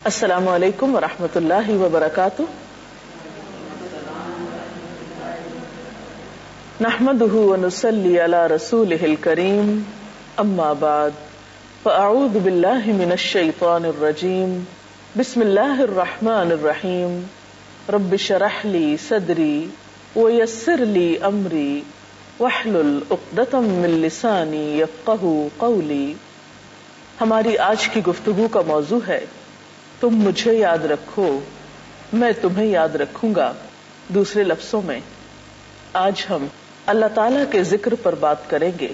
السلام علیکم ورحمۃ اللہ وبرکاتہ. نحمده ونصلي على رسوله الكريم اما بعد فاعوذ بالله من الشيطان الرجيم بسم الله الرحمن الرحيم رب اشرح لي صدري ويسر لي امري واحلل عقدة من لساني يفقهوا قولي. ہماری آج کی گفتگو کا موضوع ہے تم مجھے یاد رکھو میں تمہیں یاد رکھوں گا. دوسرے لفظوں میں آج ہم اللہ تعالیٰ کے ذکر پر بات کریں گے.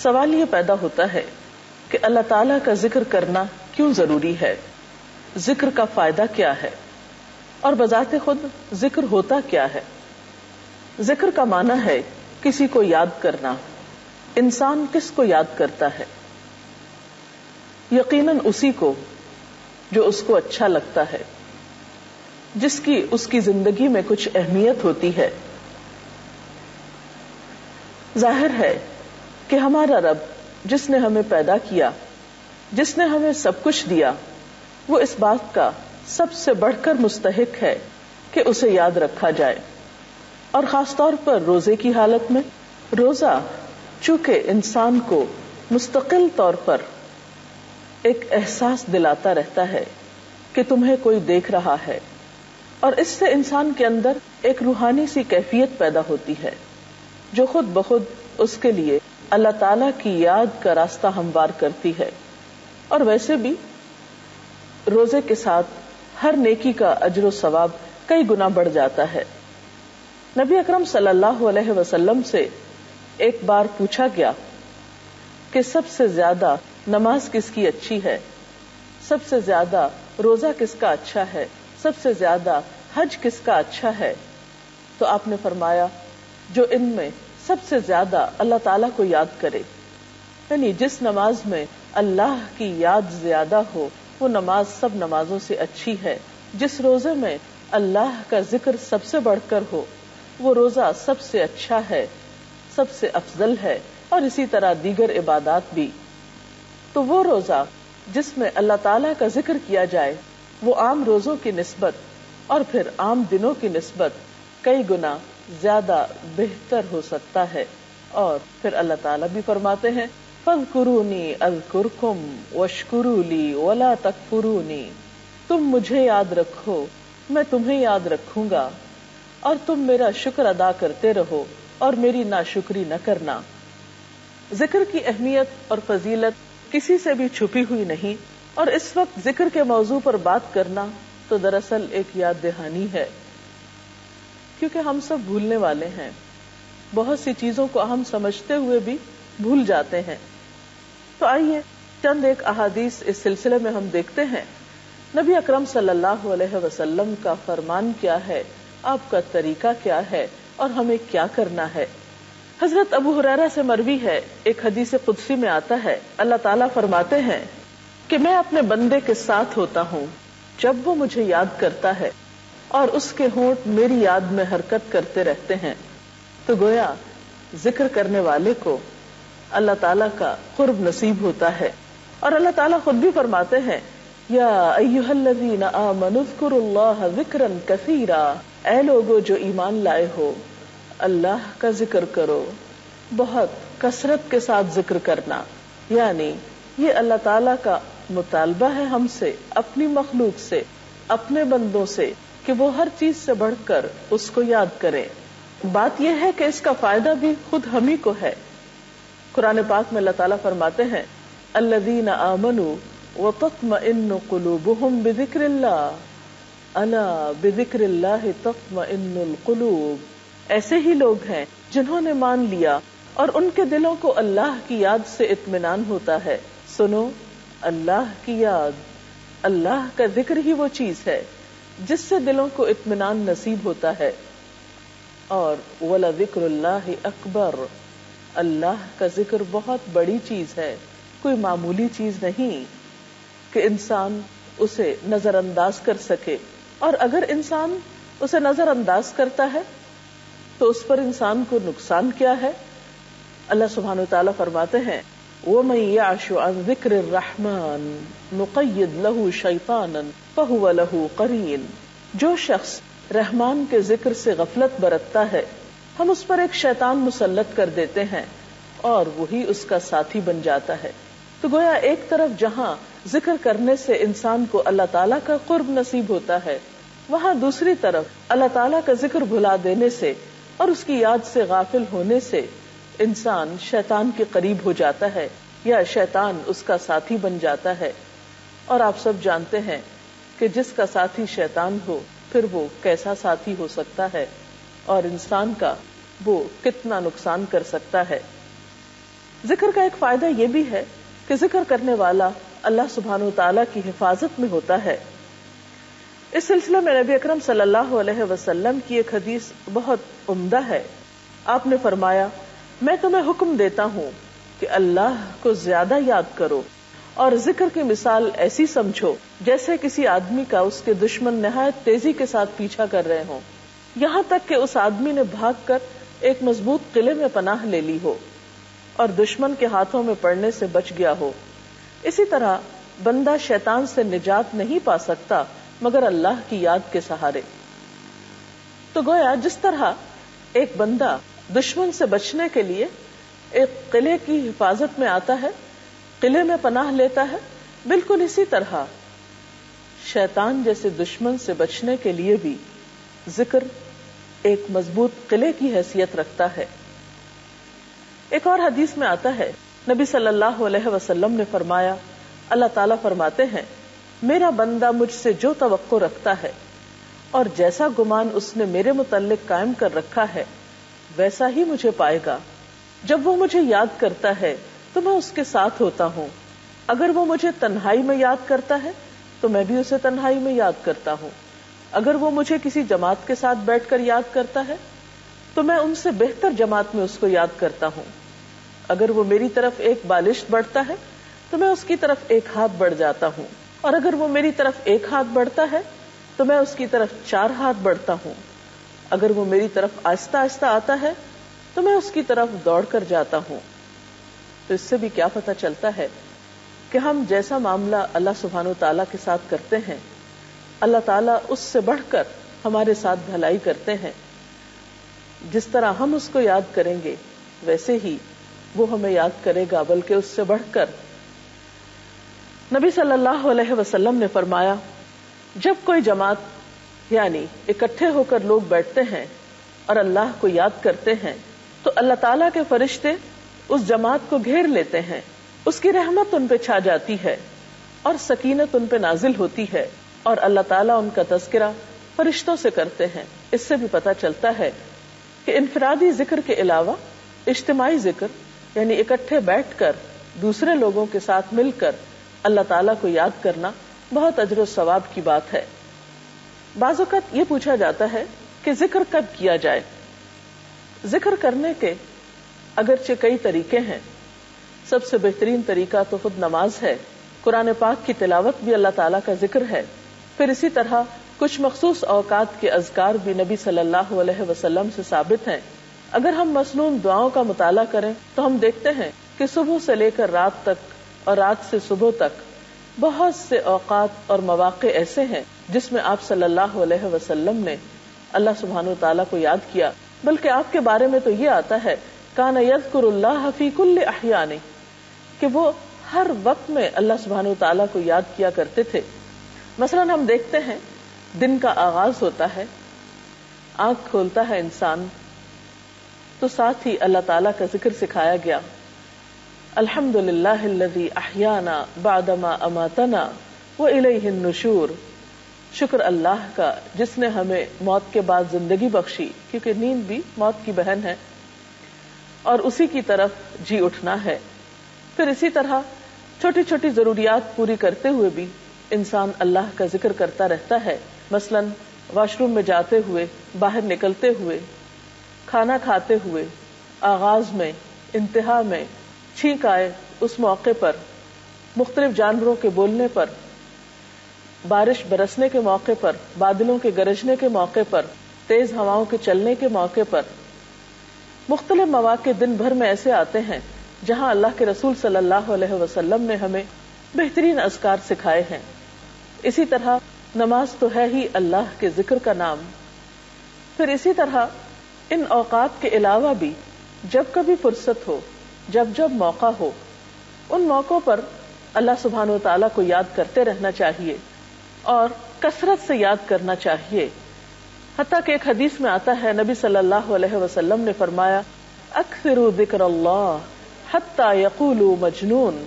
سوال یہ پیدا ہوتا ہے کہ اللہ تعالیٰ کا ذکر کرنا کیوں ضروری ہے، ذکر کا فائدہ کیا ہے، اور بذات خود ذکر ہوتا کیا ہے. ذکر کا معنی ہے کسی کو یاد کرنا. انسان کس کو یاد کرتا ہے؟ یقیناً اسی کو جو اس کو اچھا لگتا ہے، جس کی اس کی زندگی میں کچھ اہمیت ہوتی ہے. ظاہر ہے کہ ہمارا رب جس نے ہمیں پیدا کیا، جس نے ہمیں سب کچھ دیا، وہ اس بات کا سب سے بڑھ کر مستحق ہے کہ اسے یاد رکھا جائے. اور خاص طور پر روزے کی حالت میں. روزہ چونکہ انسان کو مستقل طور پر ایک احساس دلاتا رہتا ہے کہ تمہیں کوئی دیکھ رہا ہے، اور اس سے انسان کے اندر ایک روحانی سی کیفیت پیدا ہوتی ہے جو خود بخود اس کے لیے اللہ تعالی کی یاد کا راستہ ہموار کرتی ہے. اور ویسے بھی روزے کے ساتھ ہر نیکی کا اجر و ثواب کئی گنا بڑھ جاتا ہے. نبی اکرم صلی اللہ علیہ وسلم سے ایک بار پوچھا گیا کہ سب سے زیادہ نماز کس کی اچھی ہے، سب سے زیادہ روزہ کس کا اچھا ہے، سب سے زیادہ حج کس کا اچھا ہے. تو آپ نے فرمایا جو ان میں سب سے زیادہ اللہ تعالیٰ کو یاد کرے، یعنی جس نماز میں اللہ کی یاد زیادہ ہو وہ نماز سب نمازوں سے اچھی ہے. جس روزے میں اللہ کا ذکر سب سے بڑھ کر ہو وہ روزہ سب سے اچھا ہے، سب سے افضل ہے. اور اسی طرح دیگر عبادات بھی. تو وہ روزہ جس میں اللہ تعالیٰ کا ذکر کیا جائے وہ عام روزوں کی نسبت اور پھر عام دنوں کی نسبت کئی گنا زیادہ بہتر ہو سکتا ہے. اور پھر اللہ تعالیٰ بھی فرماتے ہیں فاذکرونی اذکرکم واشکروا لی ولا تکفرونی. تم مجھے یاد رکھو میں تمہیں یاد رکھوں گا اور تم میرا شکر ادا کرتے رہو اور میری ناشکری نہ کرنا. ذکر کی اہمیت اور فضیلت کسی سے بھی چھپی ہوئی نہیں، اور اس وقت ذکر کے موضوع پر بات کرنا تو دراصل ایک یاد دہانی ہے، کیونکہ ہم سب بھولنے والے ہیں. بہت سی چیزوں کو ہم سمجھتے ہوئے بھی بھول جاتے ہیں. تو آئیے چند ایک احادیث اس سلسلے میں ہم دیکھتے ہیں. نبی اکرم صلی اللہ علیہ وسلم کا فرمان کیا ہے، آپ کا طریقہ کیا ہے، اور ہمیں کیا کرنا ہے. حضرت ابو ہریرہ سے مروی ہے، ایک حدیث قدسی میں آتا ہے اللہ تعالیٰ فرماتے ہیں کہ میں اپنے بندے کے ساتھ ہوتا ہوں جب وہ مجھے یاد کرتا ہے اور اس کے ہونٹ میری یاد میں حرکت کرتے رہتے ہیں. تو گویا ذکر کرنے والے کو اللہ تعالیٰ کا قرب نصیب ہوتا ہے. اور اللہ تعالیٰ خود بھی فرماتے ہیں یا ایھا الذین آمنوا اذکروا اللہ ذکرا کثیرا. اے لوگو جو ایمان لائے ہو اللہ کا ذکر کرو، بہت کثرت کے ساتھ ذکر کرنا. یعنی یہ اللہ تعالیٰ کا مطالبہ ہے ہم سے، اپنی مخلوق سے، اپنے بندوں سے، کہ وہ ہر چیز سے بڑھ کر اس کو یاد کریں. بات یہ ہے کہ اس کا فائدہ بھی خود ہم ہی کو ہے. قرآن پاک میں اللہ تعالیٰ فرماتے ہیں الذین آمنوا وتطمئن قلوبهم بذکر اللہ الا بذکر اللہ تطمئن القلوب. ایسے ہی لوگ ہیں جنہوں نے مان لیا اور ان کے دلوں کو اللہ کی یاد سے اطمینان ہوتا ہے. سنو اللہ کی یاد، اللہ کا ذکر ہی وہ چیز ہے جس سے دلوں کو اطمینان نصیب ہوتا ہے. اور وَلَذِكْرُ اللَّهِ أَكْبَرُ، اللہ کا ذکر بہت بڑی چیز ہے، کوئی معمولی چیز نہیں کہ انسان اسے نظر انداز کر سکے. اور اگر انسان اسے نظر انداز کرتا ہے تو اس پر انسان کو نقصان کیا ہے. اللہ سبحانہ وتعالیٰ فرماتے ہیں وَمَن يَعْشُ عَن ذِكْرِ الرَّحْمَٰنِ نُقَيِّضْ لَهُ شَيْطَانًا فَهُوَ لَهُ قَرِينٌ، جو شخص رحمان کے ذکر سے غفلت برتتا ہے ہم اس پر ایک شیطان مسلط کر دیتے ہیں اور وہی اس کا ساتھی بن جاتا ہے۔ تو گویا ایک طرف جہاں ذکر کرنے سے انسان کو اللہ تعالیٰ کا قرب نصیب ہوتا ہے، وہاں دوسری طرف اللہ تعالیٰ کا ذکر بھلا دینے سے اور اس کی یاد سے غافل ہونے سے انسان شیطان کے قریب ہو جاتا ہے یا شیطان اس کا ساتھی بن جاتا ہے۔ اور آپ سب جانتے ہیں کہ جس کا ساتھی شیطان ہو پھر وہ کیسا ساتھی ہو سکتا ہے اور انسان کا وہ کتنا نقصان کر سکتا ہے۔ ذکر کا ایک فائدہ یہ بھی ہے کہ ذکر کرنے والا اللہ سبحانہ و تعالیٰ کی حفاظت میں ہوتا ہے۔ اس سلسلے میں نبی اکرم صلی اللہ علیہ وسلم کی ایک حدیث بہت عمدہ ہے۔ آپ نے فرمایا، میں تمہیں حکم دیتا ہوں کہ اللہ کو زیادہ یاد کرو اور ذکر کی مثال ایسی سمجھو جیسے کسی آدمی کا اس کے دشمن نہایت تیزی کے ساتھ پیچھا کر رہے ہوں، یہاں تک کہ اس آدمی نے بھاگ کر ایک مضبوط قلعے میں پناہ لے لی ہو اور دشمن کے ہاتھوں میں پڑنے سے بچ گیا ہو۔ اسی طرح بندہ شیطان سے نجات نہیں پا سکتا مگر اللہ کی یاد کے سہارے۔ تو گویا جس طرح ایک بندہ دشمن سے بچنے کے لیے ایک قلعے کی حفاظت میں آتا ہے، قلعے میں پناہ لیتا ہے، بالکل اسی طرح شیطان جیسے دشمن سے بچنے کے لیے بھی ذکر ایک مضبوط قلعے کی حیثیت رکھتا ہے۔ ایک اور حدیث میں آتا ہے، نبی صلی اللہ علیہ وسلم نے فرمایا، اللہ تعالیٰ فرماتے ہیں، میرا بندہ مجھ سے جو توقع رکھتا ہے اور جیسا گمان اس نے میرے متعلق قائم کر رکھا ہے ویسا ہی مجھے پائے گا۔ جب وہ مجھے یاد کرتا ہے تو میں اس کے ساتھ ہوتا ہوں، اگر وہ مجھے تنہائی میں یاد کرتا ہے تو میں بھی اسے تنہائی میں یاد کرتا ہوں، اگر وہ مجھے کسی جماعت کے ساتھ بیٹھ کر یاد کرتا ہے تو میں ان سے بہتر جماعت میں اس کو یاد کرتا ہوں، اگر وہ میری طرف ایک بالشت بڑھتا ہے تو میں اس کی طرف ایک ہاتھ بڑھ جاتا ہوں، اور اگر وہ میری طرف ایک ہاتھ بڑھتا ہے تو میں اس کی طرف 4 ہاتھ بڑھتا ہوں، اگر وہ میری طرف آہستہ آہستہ آتا ہے تو میں اس کی طرف دوڑ کر جاتا ہوں۔ تو اس سے بھی کیا پتہ چلتا ہے کہ ہم جیسا معاملہ اللہ سبحانہ تعالیٰ کے ساتھ کرتے ہیں، اللہ تعالیٰ اس سے بڑھ کر ہمارے ساتھ بھلائی کرتے ہیں۔ جس طرح ہم اس کو یاد کریں گے ویسے ہی وہ ہمیں یاد کرے گا، بلکہ اس سے بڑھ کر۔ نبی صلی اللہ علیہ وسلم نے فرمایا، جب کوئی جماعت یعنی اکٹھے ہو کر لوگ بیٹھتے ہیں اور اللہ کو یاد کرتے ہیں تو اللہ تعالیٰ کے فرشتے اس جماعت کو گھیر لیتے ہیں، اس کی رحمت ان پہ چھا جاتی ہے اور سکینت ان پہ نازل ہوتی ہے، اور اللہ تعالیٰ ان کا تذکرہ فرشتوں سے کرتے ہیں۔ اس سے بھی پتہ چلتا ہے کہ انفرادی ذکر کے علاوہ اجتماعی ذکر یعنی اکٹھے بیٹھ کر دوسرے لوگوں کے ساتھ مل کر اللہ تعالیٰ کو یاد کرنا بہت اجر و ثواب کی بات ہے۔ بعض اوقات یہ پوچھا جاتا ہے کہ ذکر کب کیا جائے؟ ذکر کرنے کے اگرچہ کئی طریقے ہیں، سب سے بہترین طریقہ تو خود نماز ہے۔ قرآن پاک کی تلاوت بھی اللہ تعالیٰ کا ذکر ہے۔ پھر اسی طرح کچھ مخصوص اوقات کے اذکار بھی نبی صلی اللہ علیہ وسلم سے ثابت ہیں۔ اگر ہم مسنون دعاؤں کا مطالعہ کریں تو ہم دیکھتے ہیں کہ صبح سے لے کر رات تک اور رات سے صبح تک بہت سے اوقات اور مواقع ایسے ہیں جس میں آپ صلی اللہ علیہ وسلم نے اللہ سبحانہ تعالیٰ کو یاد کیا، بلکہ آپ کے بارے میں تو یہ آتا ہے کان یذکر اللہ فی کل احیان، کہ وہ ہر وقت میں اللہ سبحانہ تعالیٰ کو یاد کیا کرتے تھے۔ مثلا ہم دیکھتے ہیں دن کا آغاز ہوتا ہے، آنکھ کھولتا ہے انسان تو ساتھ ہی اللہ تعالیٰ کا ذکر سکھایا گیا، الحمدللہ الذی احیانا بعدما اماتنا والیہ النشور، شکر اللہ کا جس نے ہمیں موت کے بعد زندگی بخشی، کیونکہ نیند بھی موت کی بہن ہے، اور اسی کی طرف جی اٹھنا ہے۔ پھر اسی طرح چھوٹی چھوٹی ضروریات پوری کرتے ہوئے بھی انسان اللہ کا ذکر کرتا رہتا ہے، مثلا واش روم میں جاتے ہوئے، باہر نکلتے ہوئے، کھانا کھاتے ہوئے، آغاز میں، انتہا میں، چھینک آئے اس موقع پر، مختلف جانوروں کے بولنے پر، بارش برسنے کے موقع پر، بادلوں کے گرجنے کے موقع پر، تیز ہواؤں کے چلنے کے موقع پر۔ مختلف مواقع دن بھر میں ایسے آتے ہیں جہاں اللہ کے رسول صلی اللہ علیہ وسلم نے ہمیں بہترین اذکار سکھائے ہیں. اسی طرح نماز تو ہے ہی اللہ کے ذکر کا نام. پھر اسی طرح ان اوقات کے علاوہ بھی جب کبھی فرصت ہو، جب موقع ہو، ان موقعوں پر اللہ سبحانہ وتعالی کو یاد کرتے رہنا چاہیے اور کثرت سے یاد کرنا چاہیے. حتیٰ کہ ایک حدیث میں آتا ہے، نبی صلی اللہ علیہ وسلم نے فرمایا اکثروا ذکر اللہ حتی یقولوا مجنون.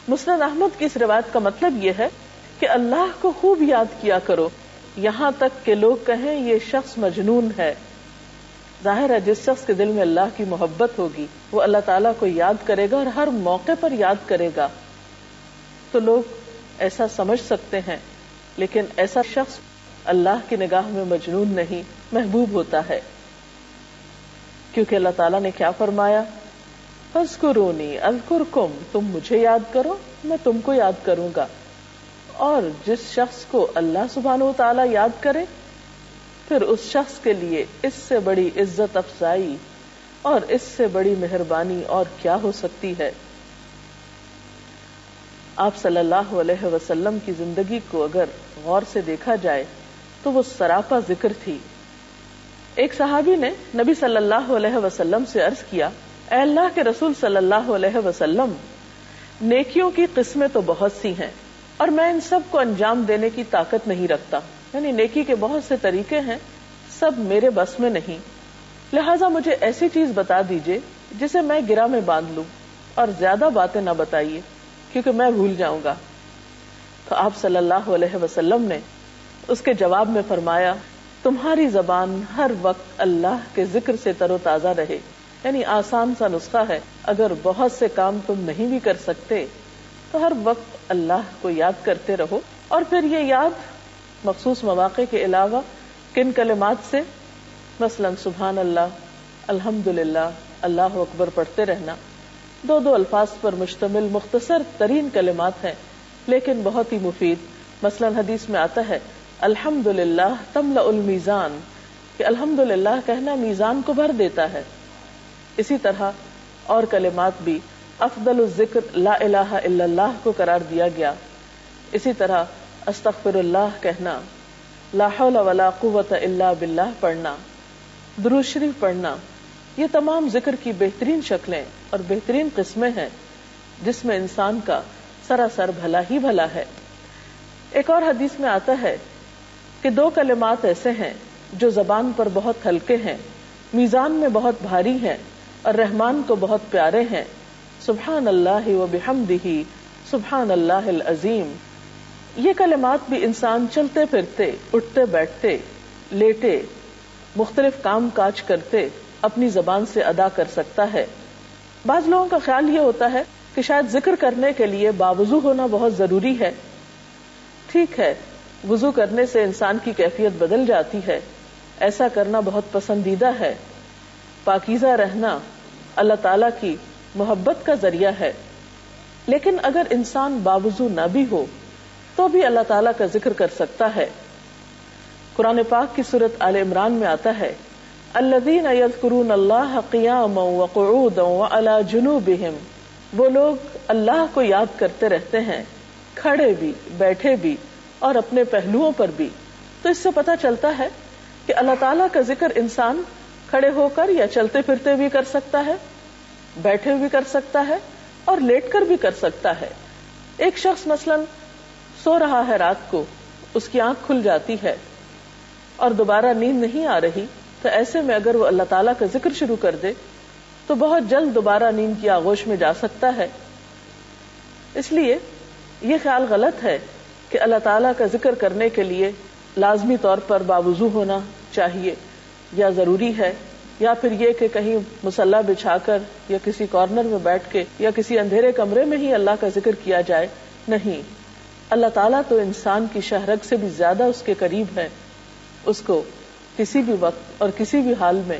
مسند احمد کی اس روایت کا مطلب یہ ہے کہ اللہ کو خوب یاد کیا کرو یہاں تک کہ لوگ کہیں یہ شخص مجنون ہے. ظاہر ہے جس شخص کے دل میں اللہ کی محبت ہوگی وہ اللہ تعالیٰ کو یاد کرے گا اور ہر موقع پر یاد کرے گا. تو لوگ ایسا سمجھ سکتے ہیں، لیکن ایسا شخص اللہ کی نگاہ میں مجنون نہیں، محبوب ہوتا ہے. کیونکہ اللہ تعالیٰ نے کیا فرمایا، فاذکرونی اذکرکم، تم مجھے یاد کرو میں تم کو یاد کروں گا. اور جس شخص کو اللہ سبحانہ وتعالی یاد کرے پھر اس شخص کے لیے اس سے بڑی عزت افزائی اور اس سے بڑی مہربانی اور کیا ہو سکتی ہے. آپ صلی اللہ علیہ وسلم کی زندگی کو اگر غور سے دیکھا جائے تو وہ سراپا ذکر تھی. ایک صحابی نے نبی صلی اللہ علیہ وسلم سے عرض کیا، اے اللہ کے رسول صلی اللہ علیہ وسلم، نیکیوں کی قسمیں تو بہت سی ہیں اور میں ان سب کو انجام دینے کی طاقت نہیں رکھتا. یعنی نیکی کے بہت سے طریقے ہیں، سب میرے بس میں نہیں، لہٰذا مجھے ایسی چیز بتا دیجئے جسے میں گرہ میں باندھ لوں، اور زیادہ باتیں نہ بتائیے کیونکہ میں بھول جاؤں گا. تو آپ صلی اللہ علیہ وسلم نے اس کے جواب میں فرمایا، تمہاری زبان ہر وقت اللہ کے ذکر سے تر و تازہ رہے. یعنی آسان سا نسخہ ہے، اگر بہت سے کام تم نہیں بھی کر سکتے تو ہر وقت اللہ کو یاد کرتے رہو. اور پھر یہ یاد مخصوص مواقع کے علاوہ کن کلمات سے، مثلا سبحان اللہ، الحمدللہ، اللہ اکبر پڑھتے رہنا. دو الفاظ پر مشتمل مختصر ترین کلمات ہیں لیکن بہت ہی مفید. مثلا حدیث میں آتا ہے الحمدللہ تملأ المیزان، کہ الحمدللہ کہنا میزان کو بھر دیتا ہے. اسی طرح اور کلمات بھی افضل الذکر لا الہ الا اللہ کو قرار دیا گیا. اسی طرح استغفر اللہ کہنا، لا حول ولا قوت الا باللہ پڑھنا، درود شریف پڑھنا، یہ تمام ذکر کی بہترین شکلیں اور بہترین قسمیں ہیں جس میں انسان کا سراسر بھلا ہی بھلا ہے. ایک اور حدیث میں آتا ہے کہ دو کلمات ایسے ہیں جو زبان پر بہت ہلکے ہیں، میزان میں بہت بھاری ہیں اور رحمان کو بہت پیارے ہیں، سبحان اللہ و بحمدہ سبحان اللہ العظیم. یہ کلمات بھی انسان چلتے پھرتے، اٹھتے بیٹھتے، لیٹے، مختلف کام کاج کرتے اپنی زبان سے ادا کر سکتا ہے. بعض لوگوں کا خیال یہ ہوتا ہے کہ شاید ذکر کرنے کے لیے باوضو ہونا بہت ضروری ہے. ٹھیک ہے، وضو کرنے سے انسان کی کیفیت بدل جاتی ہے، ایسا کرنا بہت پسندیدہ ہے. پاکیزہ رہنا اللہ تعالی کی محبت کا ذریعہ ہے. لیکن اگر انسان باوضو نہ بھی ہو تو بھی اللہ تعالیٰ کا ذکر کر سکتا ہے. قرآن پاک کی سورۃ آل عمران میں آتا ہے الذین یذکرون اللہ قیاما وقعودا وعلی جنوبہم، وہ لوگ اللہ کو یاد کرتے رہتے ہیں کھڑے بھی، بیٹھے بھی اور اپنے پہلوؤں پر بھی. تو اس سے پتہ چلتا ہے کہ اللہ تعالیٰ کا ذکر انسان کھڑے ہو کر یا چلتے پھرتے بھی کر سکتا ہے، بیٹھے بھی کر سکتا ہے اور لیٹ کر بھی کر سکتا ہے. ایک شخص مثلا سو رہا ہے، رات کو اس کی آنکھ کھل جاتی ہے اور دوبارہ نیند نہیں آ رہی، تو ایسے میں اگر وہ اللہ تعالیٰ کا ذکر شروع کر دے تو بہت جلد دوبارہ نیند کی آغوش میں جا سکتا ہے. اس لیے یہ خیال غلط ہے کہ اللہ تعالیٰ کا ذکر کرنے کے لیے لازمی طور پر باوضو ہونا چاہیے یا ضروری ہے، یا پھر یہ کہ کہیں مصلی بچھا کر یا کسی کارنر میں بیٹھ کے یا کسی اندھیرے کمرے میں ہی اللہ کا ذکر کیا جائے. نہیں، اللہ تعالیٰ تو انسان کی شہرگ سے بھی زیادہ اس کے قریب ہے، اس کو کسی بھی وقت اور کسی بھی حال میں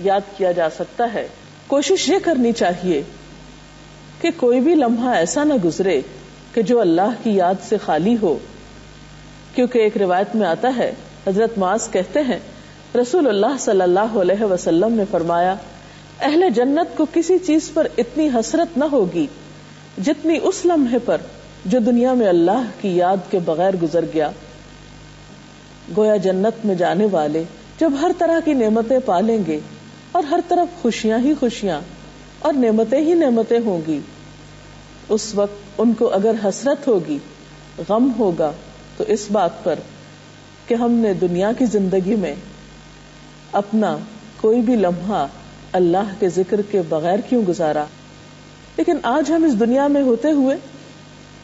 یاد کیا جا سکتا ہے. کوشش یہ کرنی چاہیے کہ کوئی بھی لمحہ ایسا نہ گزرے کہ جو اللہ کی یاد سے خالی ہو. کیونکہ ایک روایت میں آتا ہے، حضرت معاذ کہتے ہیں رسول اللہ صلی اللہ علیہ وسلم نے فرمایا اہل جنت کو کسی چیز پر اتنی حسرت نہ ہوگی جتنی اس لمحے پر جو دنیا میں اللہ کی یاد کے بغیر گزر گیا. گویا جنت میں جانے والے جب ہر طرح کی نعمتیں پالیں گے اور ہر طرف خوشیاں ہی خوشیاں اور نعمتیں ہی نعمتیں ہوں گی، اس وقت ان کو اگر حسرت ہوگی، غم ہوگا، تو اس بات پر کہ ہم نے دنیا کی زندگی میں اپنا کوئی بھی لمحہ اللہ کے ذکر کے بغیر کیوں گزارا. لیکن آج ہم اس دنیا میں ہوتے ہوئے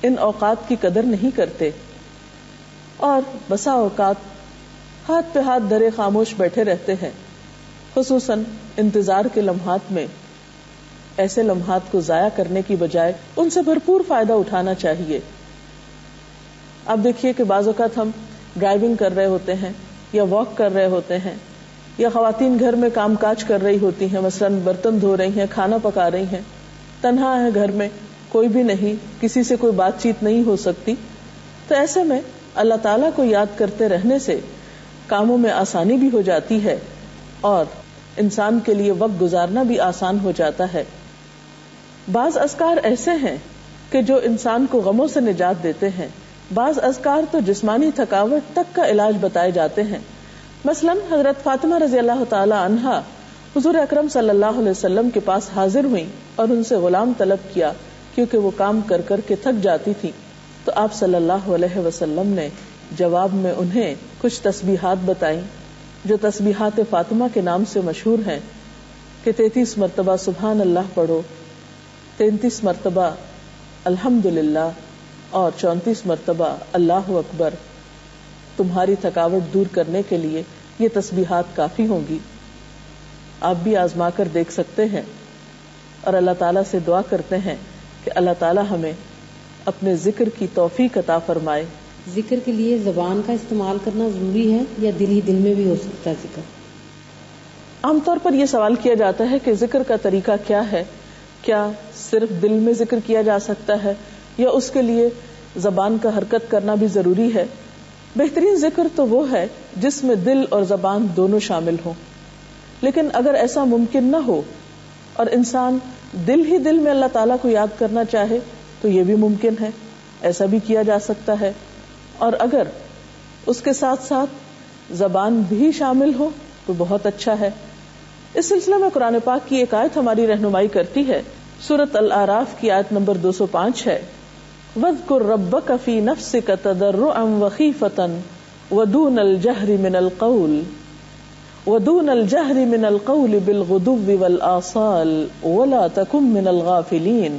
ان اوقات کی قدر نہیں کرتے، اور بسا اوقات ہاتھ پہ ہاتھ دھرے خاموش بیٹھے رہتے ہیں. خصوصاً انتظار کے لمحات میں ایسے لمحات کو ضائع کرنے کی بجائے ان سے بھرپور فائدہ اٹھانا چاہیے. اب دیکھیے کہ بعض اوقات ہم ڈرائیونگ کر رہے ہوتے ہیں یا واک کر رہے ہوتے ہیں، یا خواتین گھر میں کام کاج کر رہی ہوتی ہیں، مثلاً برتن دھو رہی ہیں، کھانا پکا رہی ہیں، تنہا ہے گھر میں، کوئی بھی نہیں، کسی سے کوئی بات چیت نہیں ہو سکتی. تو ایسے میں اللہ تعالیٰ کو یاد کرتے رہنے سے کاموں میں آسانی بھی ہو جاتی ہے اور انسان کے لیے وقت گزارنا بھی آسان ہو جاتا ہے. بعض اذکار ایسے ہیں کہ جو انسان کو غموں سے نجات دیتے ہیں، بعض اذکار تو جسمانی تھکاوٹ تک کا علاج بتائے جاتے ہیں. مثلاً حضرت فاطمہ رضی اللہ تعالی عنہا حضور اکرم صلی اللہ علیہ وسلم کے پاس حاضر ہوئیں اور ان سے غلام طلب کیا، کیونکہ وہ کام کر کر کے تھک جاتی تھی. تو آپ صلی اللہ علیہ وسلم نے جواب میں انہیں کچھ تسبیحات بتائیں جو تسبیحات فاطمہ کے نام سے مشہور ہیں کہ 33 مرتبہ سبحان اللہ پڑھو، 33 مرتبہ الحمدللہ اور 34 مرتبہ اللہ اکبر. تمہاری تھکاوٹ دور کرنے کے لیے یہ تسبیحات کافی ہوں گی. آپ بھی آزما کر دیکھ سکتے ہیں اور اللہ تعالیٰ سے دعا کرتے ہیں کہ اللہ تعالیٰ ہمیں اپنے ذکر کی توفیق عطا فرمائے. ذکر کے لیے زبان کا استعمال کرنا ضروری ہے یا دل ہی دل میں بھی ہو سکتا ہے ذکر؟ عام طور پر یہ سوال کیا جاتا ہے کہ ذکر کا طریقہ کیا ہے، کیا صرف دل میں ذکر کیا جا سکتا ہے یا اس کے لیے زبان کا حرکت کرنا بھی ضروری ہے؟ بہترین ذکر تو وہ ہے جس میں دل اور زبان دونوں شامل ہوں. لیکن اگر ایسا ممکن نہ ہو اور انسان دل ہی دل میں اللہ تعالیٰ کو یاد کرنا چاہے تو یہ بھی ممکن ہے، ایسا بھی کیا جا سکتا ہے. اور اگر اس کے ساتھ ساتھ زبان بھی شامل ہو تو بہت اچھا ہے. اس سلسلے میں قرآن پاک کی ایک آیت ہماری رہنمائی کرتی ہے. سورۃ الاعراف کی آیت نمبر 205 ہے، وَاذْكُرْ رَبَّكَ فِي نَفْسِكَ تَضَرُّعًا وَخِيفَةً وَدُونَ الْجَهْرِ مِنَ الْقَوْلِ بِالْغُدُوِّ وَالْآصَالِ وَلَا تَكُن مِّنَ الْغَافِلِينَ.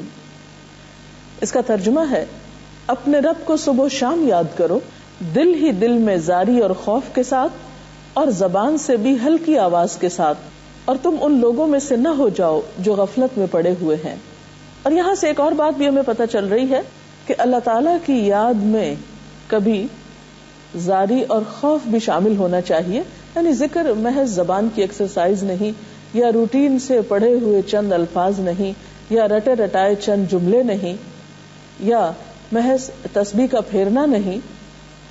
اس کا ترجمہ ہے، اپنے رب کو صبح و شام یاد کرو، دل ہی دل میں زاری اور خوف کے ساتھ اور زبان سے بھی ہلکی آواز کے ساتھ، اور تم ان لوگوں میں سے نہ ہو جاؤ جو غفلت میں پڑے ہوئے ہیں. اور یہاں سے ایک اور بات بھی ہمیں پتہ چل رہی ہے کہ اللہ تعالیٰ کی یاد میں کبھی زاری اور خوف بھی شامل ہونا چاہیے. یعنی ذکر محض زبان کی ایکسرسائز نہیں، یا روٹین سے پڑھے ہوئے چند الفاظ نہیں، یا رٹے رٹائے چند جملے نہیں، یا محض تسبیح کا پھیرنا نہیں،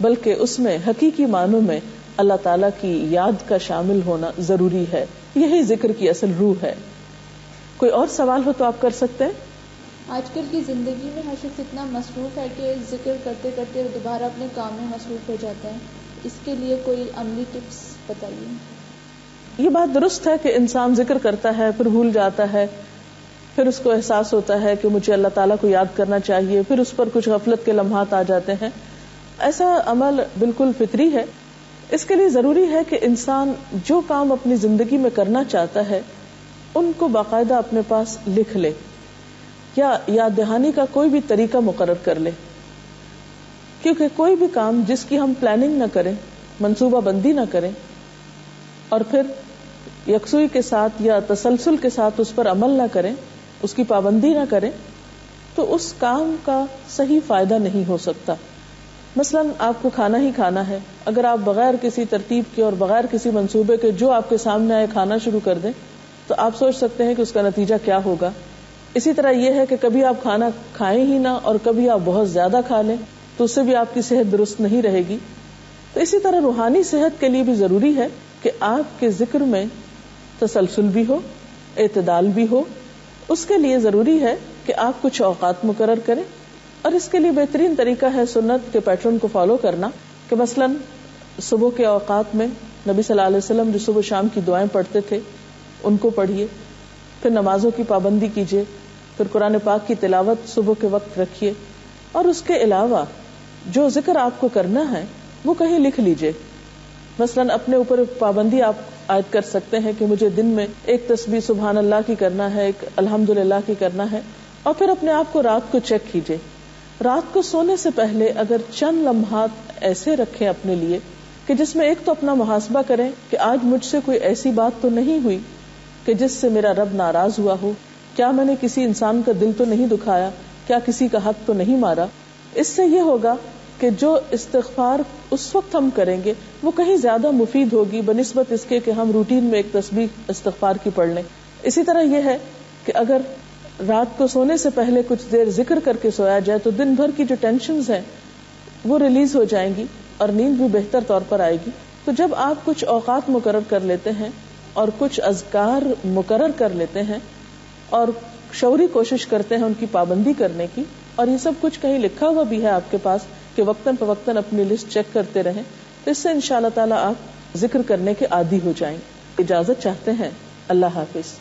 بلکہ اس میں حقیقی معنوں میں اللہ تعالیٰ کی یاد کا شامل ہونا ضروری ہے. یہی ذکر کی اصل روح ہے. کوئی اور سوال ہو تو آپ کر سکتے ہیں. آج کل کی زندگی میں ہر شخص اتنا مصروف ہے کہ ذکر کرتے کرتے دوبارہ اپنے کام میں مصروف ہو جاتا ہے. اس کے لیے کوئی عملی ٹپس بتائیے. یہ بات درست ہے کہ انسان ذکر کرتا ہے پھر بھول جاتا ہے، پھر اس کو احساس ہوتا ہے کہ مجھے اللہ تعالیٰ کو یاد کرنا چاہیے، پھر اس پر کچھ غفلت کے لمحات آ جاتے ہیں. ایسا عمل بالکل فطری ہے. اس کے لیے ضروری ہے کہ انسان جو کام اپنی زندگی میں کرنا چاہتا ہے ان کو باقاعدہ اپنے پاس لکھ لے، یا یاد دہانی کا کوئی بھی طریقہ مقرر کر لے. کیونکہ کوئی بھی کام جس کی ہم پلاننگ نہ کریں، منصوبہ بندی نہ کریں، اور پھر یکسوئی کے ساتھ یا تسلسل کے ساتھ اس پر عمل نہ کریں، اس کی پابندی نہ کریں، تو اس کام کا صحیح فائدہ نہیں ہو سکتا. مثلاً آپ کو کھانا ہی کھانا ہے، اگر آپ بغیر کسی ترتیب کے اور بغیر کسی منصوبے کے جو آپ کے سامنے آئے کھانا شروع کر دیں تو آپ سوچ سکتے ہیں کہ اس کا نتیجہ کیا ہوگا. اسی طرح یہ ہے کہ کبھی آپ کھانا کھائیں ہی نہ اور کبھی آپ بہت زیادہ کھا لیں تو اس سے بھی آپ کی صحت درست نہیں رہے گی. تو اسی طرح روحانی صحت کے لیے بھی ضروری ہے کہ آپ کے ذکر میں تسلسل بھی ہو، اعتدال بھی ہو، اس کے لیے ضروری ہے کہ آپ کچھ اوقات مقرر کریں، اور اس کے لیے بہترین طریقہ ہے سنت کے پیٹرن کو فالو کرنا، کہ مثلاً صبح کے اوقات میں نبی صلی اللہ علیہ وسلم جو صبح شام کی دعائیں پڑھتے تھے ان کو پڑھیے، پھر نمازوں کی پابندی کیجیے، پھر قرآن پاک کی تلاوت صبح کے وقت رکھیے، اور اس کے علاوہ جو ذکر آپ کو کرنا ہے وہ کہیں لکھ لیجیے. مثلاً اپنے اوپر پابندی آپ عائد کر سکتے ہیں کہ مجھے دن میں ایک تسبیح سبحان اللہ کی کرنا ہے، ایک الحمدللہ کی کرنا ہے، اور پھر اپنے آپ کو رات کو چیک کیجیے. رات کو سونے سے پہلے اگر چند لمحات ایسے رکھیں اپنے لیے کہ جس میں ایک تو اپنا محاسبہ کریں کہ آج مجھ سے کوئی ایسی بات تو نہیں ہوئی کہ جس سے میرا رب ناراض ہوا ہو، کیا میں نے کسی انسان کا دل تو نہیں دکھایا، کیا کسی کا حق تو نہیں مارا. اس سے یہ ہوگا کہ جو استغفار اس وقت ہم کریں گے وہ کہیں زیادہ مفید ہوگی بنسبت اس کے کہ ہم روٹین میں ایک تسبیح استغفار کی پڑھ لیں. اسی طرح یہ ہے کہ اگر رات کو سونے سے پہلے کچھ دیر ذکر کر کے سویا جائے تو دن بھر کی جو ٹینشنز ہیں وہ ریلیز ہو جائیں گی اور نیند بھی بہتر طور پر آئے گی. تو جب آپ کچھ اوقات مقرر کر لیتے ہیں اور کچھ اذکار مقرر کر لیتے ہیں اور شعوری کوشش کرتے ہیں ان کی پابندی کرنے کی، اور یہ سب کچھ کہیں لکھا ہوا بھی ہے آپ کے پاس کہ وقتاً فوقتاً اپنی لسٹ چیک کرتے رہیں، تو اس سے انشاءاللہ تعالی آپ ذکر کرنے کے عادی ہو جائیں. اجازت چاہتے ہیں. اللہ حافظ.